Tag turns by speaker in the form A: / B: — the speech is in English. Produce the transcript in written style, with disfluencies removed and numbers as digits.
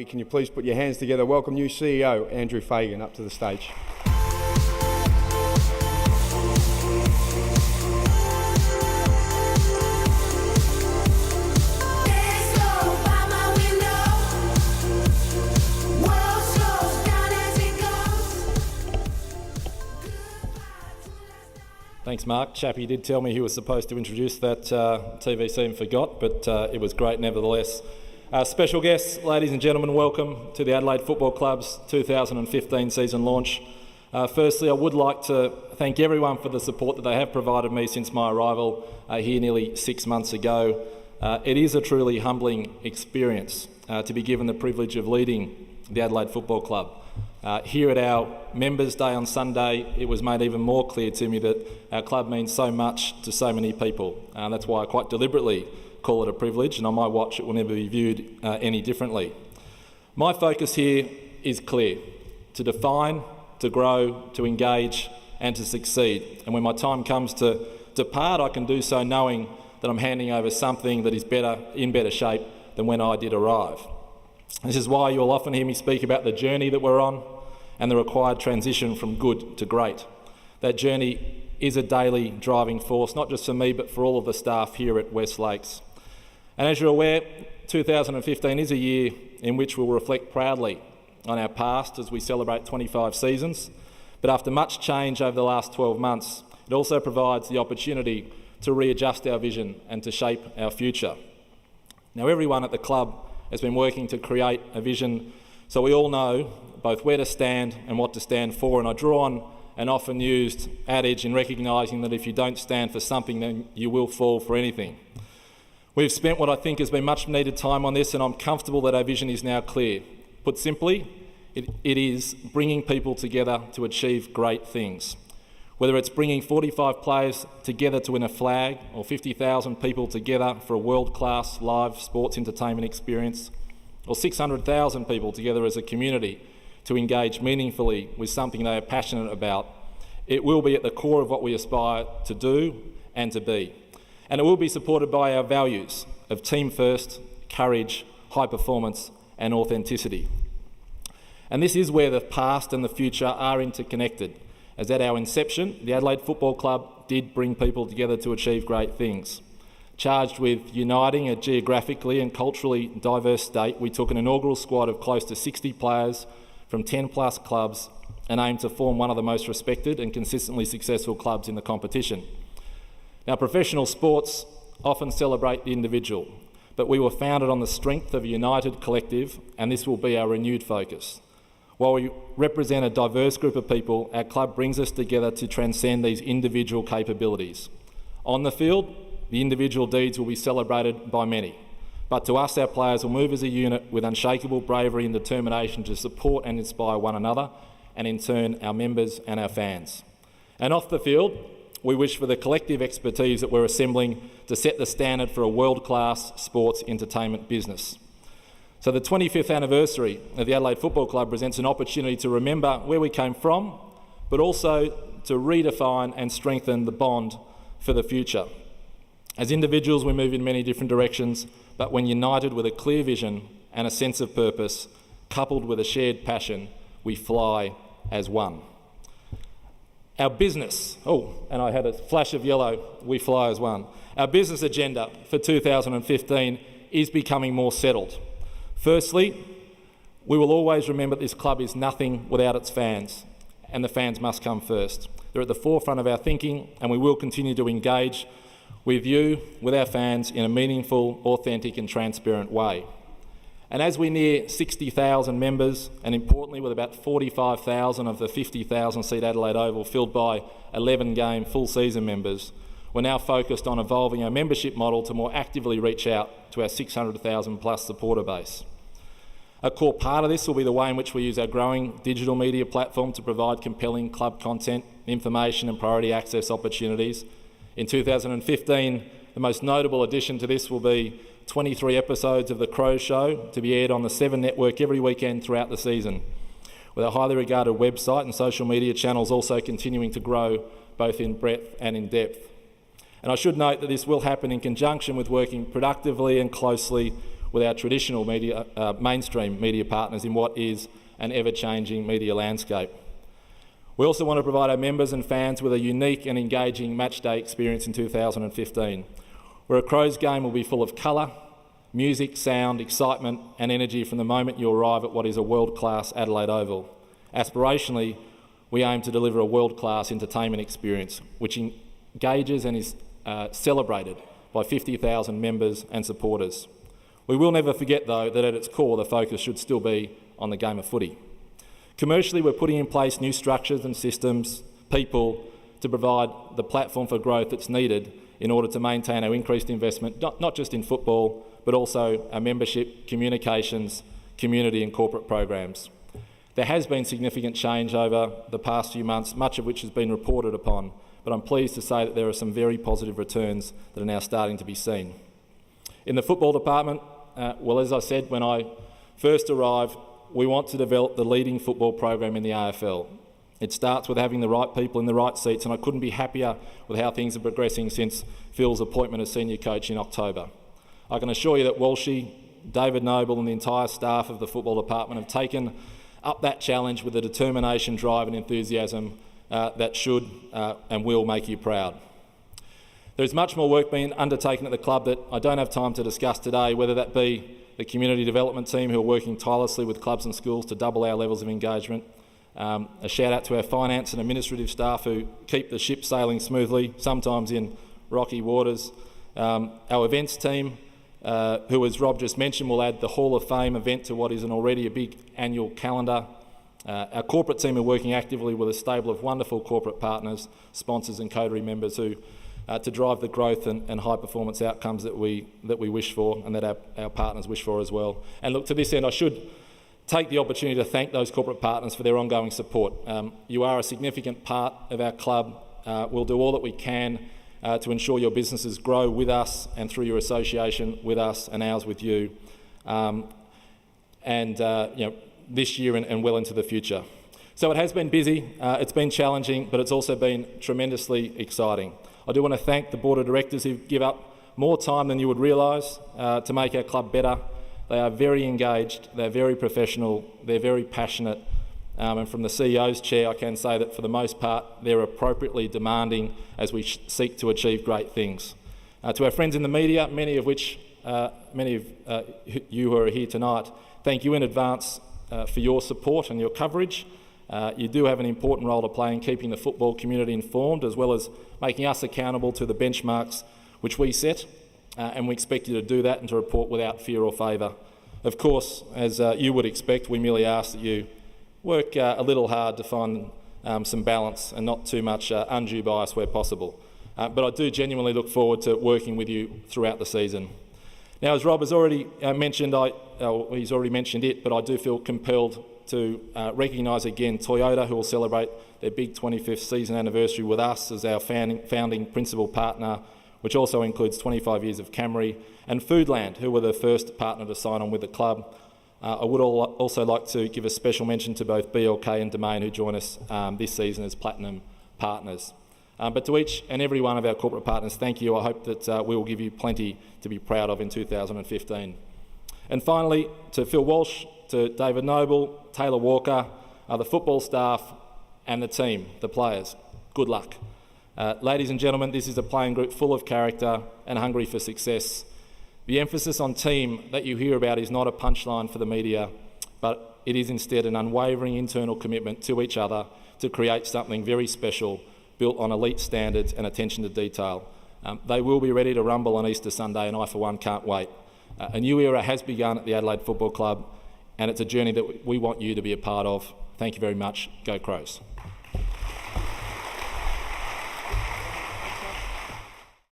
A: Rugby. Can you please put your hands together? Welcome new CEO Andrew Fagan up to the stage.
B: Thanks, Mark. Chappie did tell me he was supposed to introduce that TVC and forgot, but it was great nevertheless. Special guests, ladies and gentlemen, welcome to the Adelaide Football Club's 2015 season launch. Firstly, I would like to thank everyone for the support that they have provided me since my arrival here nearly 6 months ago. It is a truly humbling experience to be given the privilege of leading the Adelaide Football Club. Here at our Members' Day on Sunday, it was made even more clear to me that our club means so much to so many people. That's why I quite deliberately call it a privilege, and on my watch it will never be viewed any differently. My focus here is clear: to define, to grow, to engage and to succeed. And when my time comes to depart, I can do so knowing that I'm handing over something that is in better shape than when I did arrive. This is why you'll often hear me speak about the journey that we're on and the required transition from good to great. That journey is a daily driving force, not just for me, but for all of the staff here at West Lakes. And as you're aware, 2015 is a year in which we'll reflect proudly on our past as we celebrate 25 seasons. But after much change over the last 12 months, it also provides the opportunity to readjust our vision and to shape our future. Now, everyone at the club has been working to create a vision so we all know both where to stand and what to stand for, and I draw on an often used adage in recognising that if you don't stand for something, then you will fall for anything. We've spent what I think has been much needed time on this, and I'm comfortable that our vision is now clear. Put simply, it is bringing people together to achieve great things. Whether it's bringing 45 players together to win a flag, or 50,000 people together for a world-class live sports entertainment experience, or 600,000 people together as a community to engage meaningfully with something they are passionate about, it will be at the core of what we aspire to do and to be. And it will be supported by our values of team first, courage, high performance and authenticity. And this is where the past and the future are interconnected, as at our inception, the Adelaide Football Club did bring people together to achieve great things. Charged with uniting a geographically and culturally diverse state, we took an inaugural squad of close to 60 players from 10 plus clubs and aimed to form one of the most respected and consistently successful clubs in the competition. Now, professional sports often celebrate the individual, but we were founded on the strength of a united collective, and this will be our renewed focus. While we represent a diverse group of people, our club brings us together to transcend these individual capabilities. On the field, the individual deeds will be celebrated by many, but to us, our players will move as a unit with unshakable bravery and determination to support and inspire one another, and in turn, our members and our fans. And off the field, we wish for the collective expertise that we're assembling to set the standard for a world-class sports entertainment business. So the 25th anniversary of the Adelaide Football Club presents an opportunity to remember where we came from, but also to redefine and strengthen the bond for the future. As individuals, we move in many different directions, but when united with a clear vision and a sense of purpose, coupled with a shared passion, we fly as one. Our business, and I had a flash of yellow, we fly as one. Our business agenda for 2015 is becoming more settled. Firstly, we will always remember this club is nothing without its fans, and the fans must come first. They're at the forefront of our thinking, and we will continue to engage with you, with our fans, in a meaningful, authentic and transparent way. And as we near 60,000 members, and importantly with about 45,000 of the 50,000 seat Adelaide Oval filled by 11-game full-season members, we're now focused on evolving our membership model to more actively reach out to our 600,000 plus supporter base. A core part of this will be the way in which we use our growing digital media platform to provide compelling club content, information and priority access opportunities. In 2015, the most notable addition to this will be 23 episodes of The Crows Show to be aired on the 7 network every weekend throughout the season, with our highly regarded website and social media channels also continuing to grow both in breadth and in depth. And I should note that this will happen in conjunction with working productively and closely with our traditional media, mainstream media partners in what is an ever-changing media landscape. We also want to provide our members and fans with a unique and engaging matchday experience in 2015, where a Crows game will be full of colour, music, sound, excitement and energy from the moment you arrive at what is a world-class Adelaide Oval. Aspirationally, we aim to deliver a world-class entertainment experience which engages and is celebrated by 50,000 members and supporters. We will never forget, though, that at its core the focus should still be on the game of footy. Commercially, we're putting in place new structures and systems, people, to provide the platform for growth that's needed in order to maintain our increased investment, not just in football, but also our membership, communications, community and corporate programs. There has been significant change over the past few months, much of which has been reported upon, but I'm pleased to say that there are some very positive returns that are now starting to be seen. In the football department, well, as I said, when I first arrived, we want to develop the leading football program in the AFL. It starts with having the right people in the right seats, and I couldn't be happier with how things are progressing since Phil's appointment as senior coach in October. I can assure you that Walshy, David Noble and the entire staff of the football department have taken up that challenge with the determination, drive and enthusiasm that should and will make you proud. There's much more work being undertaken at the club that I don't have time to discuss today, whether that be the community development team who are working tirelessly with clubs and schools to double our levels of engagement. A shout out to our finance and administrative staff who keep the ship sailing smoothly, sometimes in rocky waters. Our events team, who, as Rob just mentioned, will add the Hall of Fame event to what is already a big annual calendar. Our corporate team are working actively with a stable of wonderful corporate partners, sponsors and coterie members who to drive the growth and high performance outcomes that we wish for and that our partners wish for as well. And look, to this end, I should take the opportunity to thank those corporate partners for their ongoing support. You are a significant part of our club. We'll do all that we can to ensure your businesses grow with us and through your association with us and ours with you, this year and well into the future. So it has been busy, it's been challenging, but it's also been tremendously exciting. I do want to thank the Board of Directors who give up more time than you would realise to make our club better. They are very engaged, they're very professional, they're very passionate, and from the CEO's chair I can say that for the most part they're appropriately demanding as we seek to achieve great things. To our friends in the media, many of you who are here tonight, thank you in advance for your support and your coverage. You do have an important role to play in keeping the football community informed, as well as making us accountable to the benchmarks which we set, and we expect you to do that and to report without fear or favour. Of course, as you would expect, we merely ask that you work a little hard to find some balance and not too much undue bias where possible. But I do genuinely look forward to working with you throughout the season. Now, as Rob has already mentioned, he's already mentioned it, but I do feel compelled to recognise again Toyota, who will celebrate their big 25th season anniversary with us as our founding principal partner, which also includes 25 years of Camry, and Foodland, who were the first partner to sign on with the club. I would also like to give a special mention to both BLK and Domain, who join us this season as Platinum partners. But to each and every one of our corporate partners, thank you. I hope that we will give you plenty to be proud of in 2015. And finally, to Phil Walsh, to David Noble, Taylor Walker, the football staff and the team, the players, good luck. Ladies and gentlemen, this is a playing group full of character and hungry for success. The emphasis on team that you hear about is not a punchline for the media, but it is instead an unwavering internal commitment to each other to create something very special, built on elite standards and attention to detail. They will be ready to rumble on Easter Sunday, and I, for one, can't wait. A new era has begun at the Adelaide Football Club, and it's a journey that we want you to be a part of. Thank you very much. Go Crows.